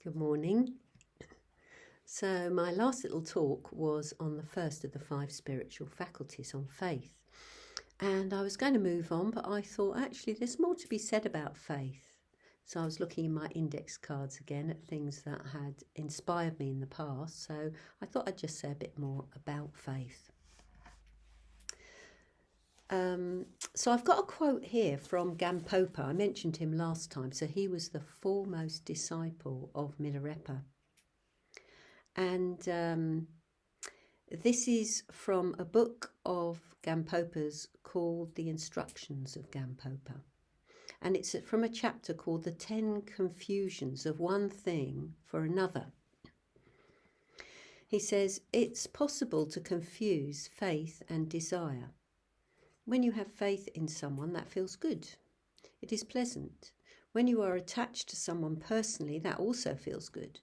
Good morning. So my last little talk was on the first of the 5 spiritual faculties, on faith. And I was going to move on, but I thought actually there's more to be said about faith. So I was looking in my index cards again at things that had inspired me in the past. So I thought I'd just say a bit more about faith. So I've got a quote here from Gampopa. I mentioned him last time. So he was the foremost disciple of Milarepa. And this is from a book of Gampopa's called The Instructions of Gampopa. And it's from a chapter called The 10 Confusions of One Thing for Another. He says, it's possible to confuse faith and desire. When you have faith in someone, that feels good. It is pleasant. When you are attached to someone personally, that also feels good.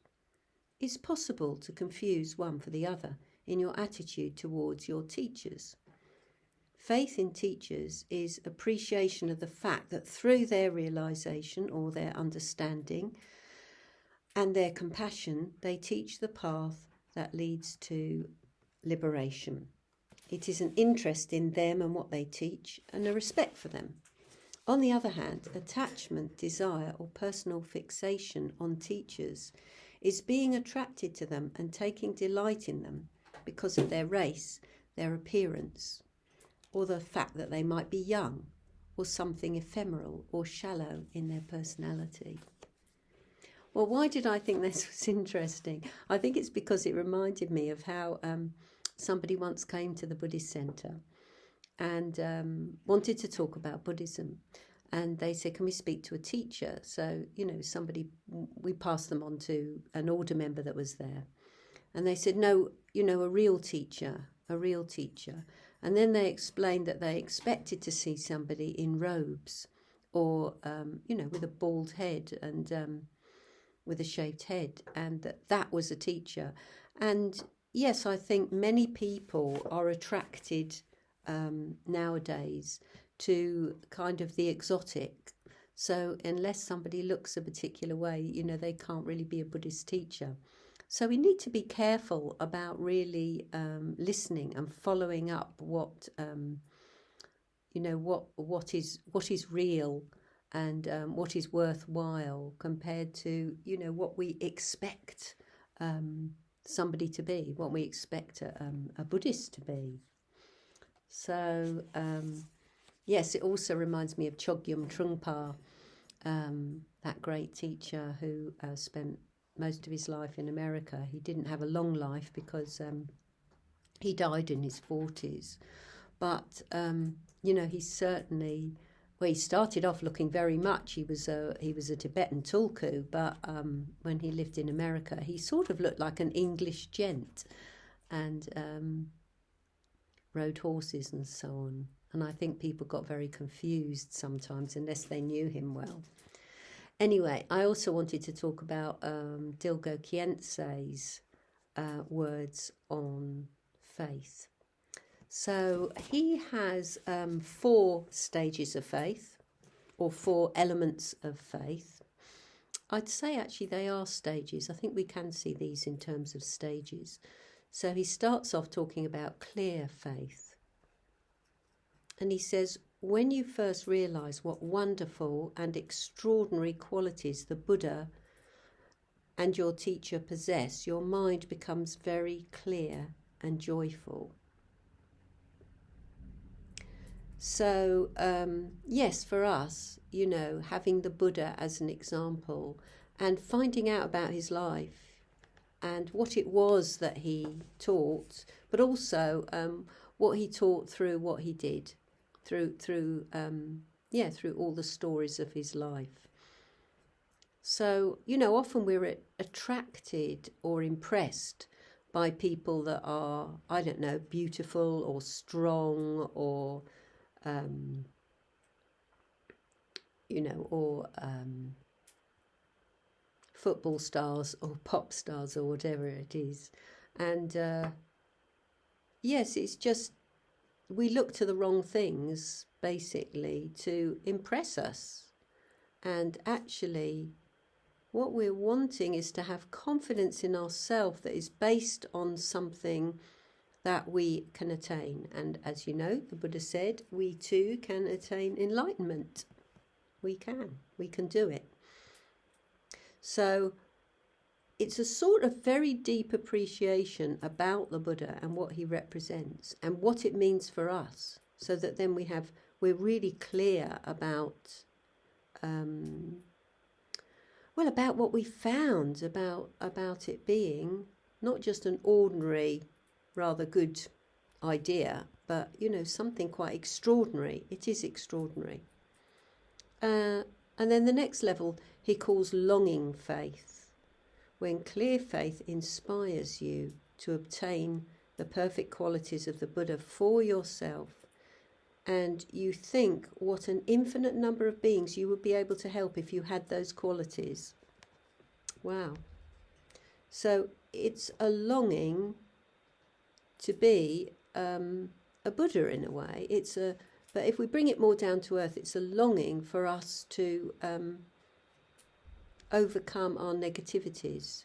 It's possible to confuse one for the other in your attitude towards your teachers. Faith in teachers is appreciation of the fact that through their realization or their understanding and their compassion, they teach the path that leads to liberation. It is an interest in them and what they teach and a respect for them. On the other hand, attachment, desire, or personal fixation on teachers is being attracted to them and taking delight in them because of their race, their appearance, or the fact that they might be young, or something ephemeral or shallow in their personality. Well, why did I think this was interesting? I think it's because it reminded me of how somebody once came to the Buddhist Centre and wanted to talk about Buddhism. And they said, can we speak to a teacher? So, we passed them on to an order member that was there. And they said, no, a real teacher. And then they explained that they expected to see somebody in robes or, with a bald head and with a shaved head, and that was a teacher. And yes, I think many people are attracted nowadays to kind of the exotic. So unless somebody looks a particular way, they can't really be a Buddhist teacher. So we need to be careful about really listening and following up what is real and what is worthwhile compared to what we expect somebody to be, what we expect a Buddhist to be. So yes, it also reminds me of Chogyam Trungpa, that great teacher who spent most of his life in America. He didn't have a long life because he died in his 40s. But, he certainly, he started off looking very much. He was a Tibetan tulku, but when he lived in America, he sort of looked like an English gent and rode horses and so on. And I think people got very confused sometimes unless they knew him well. Anyway, I also wanted to talk about Dilgo Khyentse's words on faith. So he has 4 stages of faith, or 4 elements of faith. I'd say actually they are stages. I think we can see these in terms of stages. So he starts off talking about clear faith. And he says, when you first realize what wonderful and extraordinary qualities the Buddha and your teacher possess, your mind becomes very clear and joyful. So, yes, for us, having the Buddha as an example and finding out about his life and what it was that he taught, but also what he taught through what he did. Through all the stories of his life. So, often we're attracted or impressed by people that are, beautiful or strong or, football stars or pop stars or whatever it is. And, yes, it's just, we look to the wrong things, basically, to impress us. And actually, What we're wanting is to have confidence in ourselves that is based on something that we can attain. And as you know, the Buddha said, we too can attain enlightenment. We can do it. So it's a sort of very deep appreciation about the Buddha and what he represents and what it means for us, so that then we're really clear about about what we found about it being not just an ordinary, rather good idea, but something quite extraordinary. It is extraordinary. And then the next level he calls longing faith, when clear faith inspires you to obtain the perfect qualities of the Buddha for yourself, and you think what an infinite number of beings you would be able to help if you had those qualities. Wow. So it's a longing to be a Buddha in a way. But if we bring it more down to earth, it's a longing for us to overcome our negativities.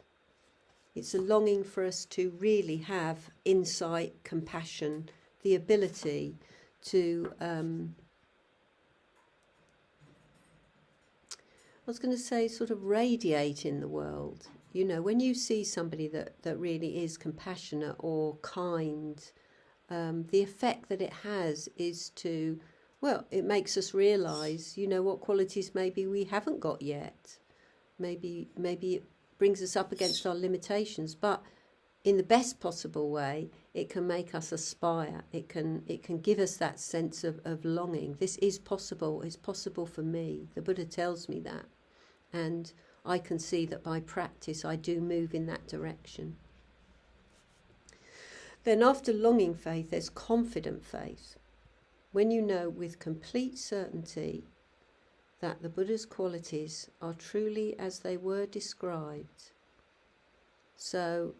It's a longing for us to really have insight, compassion, the ability to sort of radiate in the world. When you see somebody that really is compassionate or kind, the effect that it has is it makes us realise, what qualities maybe we haven't got yet. Maybe it brings us up against our limitations, but in the best possible way, it can make us aspire. It can give us that sense of longing. This is possible. It's possible for me. The Buddha tells me that. And I can see that by practice I do move in that direction. Then after longing faith, there's confident faith. When you know with complete certainty that the Buddha's qualities are truly as they were described. So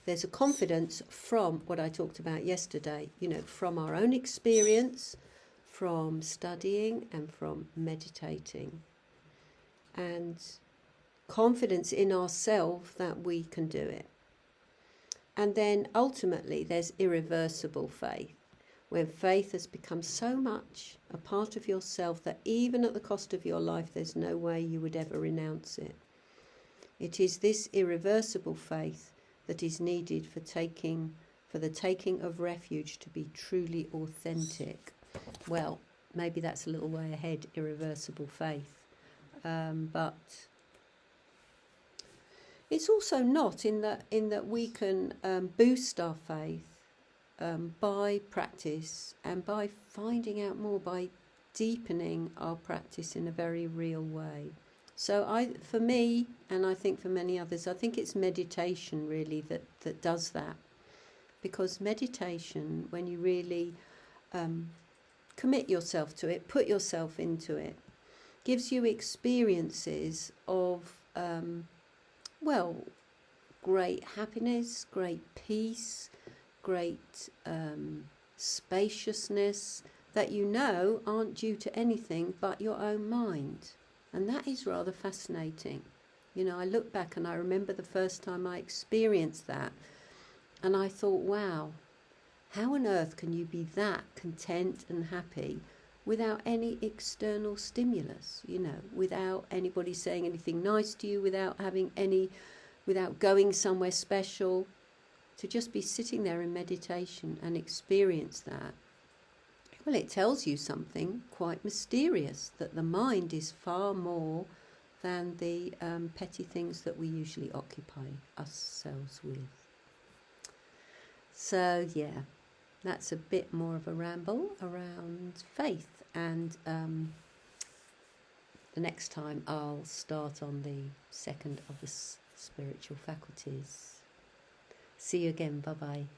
there's a confidence from what I talked about yesterday, from our own experience, from studying and from meditating. And confidence in ourselves that we can do it. And then ultimately there's irreversible faith, when faith has become so much a part of yourself that even at the cost of your life, there's no way you would ever renounce it. It is this irreversible faith that is needed for the taking of refuge to be truly authentic. Well, maybe that's a little way ahead, irreversible faith. But it's also not in that we can boost our faith by practice and by finding out more, by deepening our practice in a very real way. So for me, and I think for many others, I think it's meditation really that does that. Because meditation, when you really commit yourself to it, put yourself into it, gives you experiences of, great happiness, great peace, great spaciousness that aren't due to anything but your own mind. And that is rather fascinating. I look back and I remember the first time I experienced that, and I thought, wow, how on earth can you be that content and happy without any external stimulus, without anybody saying anything nice to you, without going somewhere special, to just be sitting there in meditation and experience that. Well, it tells you something quite mysterious, that the mind is far more than the petty things that we usually occupy ourselves with. So, yeah, that's a bit more of a ramble around faith. And the next time I'll start on the second of the spiritual faculties. See you again. Bye-bye.